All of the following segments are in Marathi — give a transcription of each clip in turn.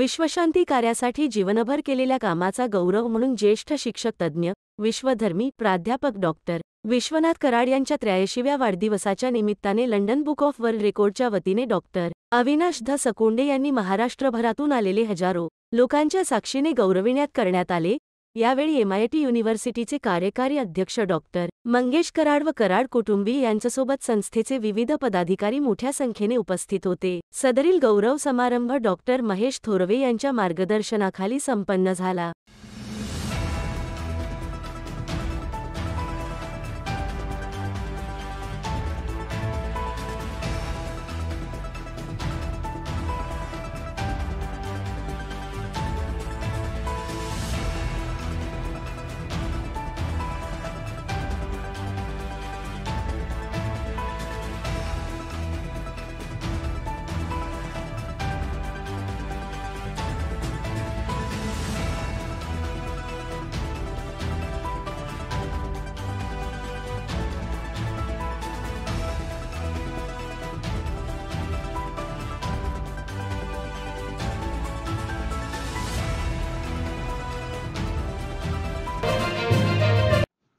विश्वशांती कार्यासाठी जीवनभर केलेल्या कामाचा गौरव म्हणून ज्येष्ठ शिक्षक तज्ज्ञ, विश्वधर्मी प्राध्यापक डॉक्टर विश्वनाथ कराड यांच्या 83व्या वाढदिवसाच्या निमित्ताने लंडन बुक ऑफ वर्ल्ड रेकॉर्डच्या वतीने डॉक्टर अविनाश ध सकूंडे यांनी महाराष्ट्रभरातून आलेले हजारो लोकांच्या साक्षीने गौरविण्यात करण्यात आले। यावेळी MIT युनिव्हर्सिटीचे कार्यकारी अध्यक्ष डॉक्टर मंगेश कराड व कराड कुटुंबीय यांच्यासोबत संस्थेचे विविध पदाधिकारी मोठ्या संख्येने उपस्थित होते। सदरील गौरव समारंभ डॉक्टर महेश थोरवे यांच्या मार्गदर्शनाखाली संपन्न झाला।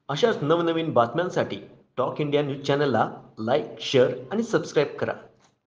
अशाच नवनवीन बातम्यांसाठी टॉक इंडिया न्यूज चॅनलला लाईक, शेअर आणि सबस्क्राईब करा।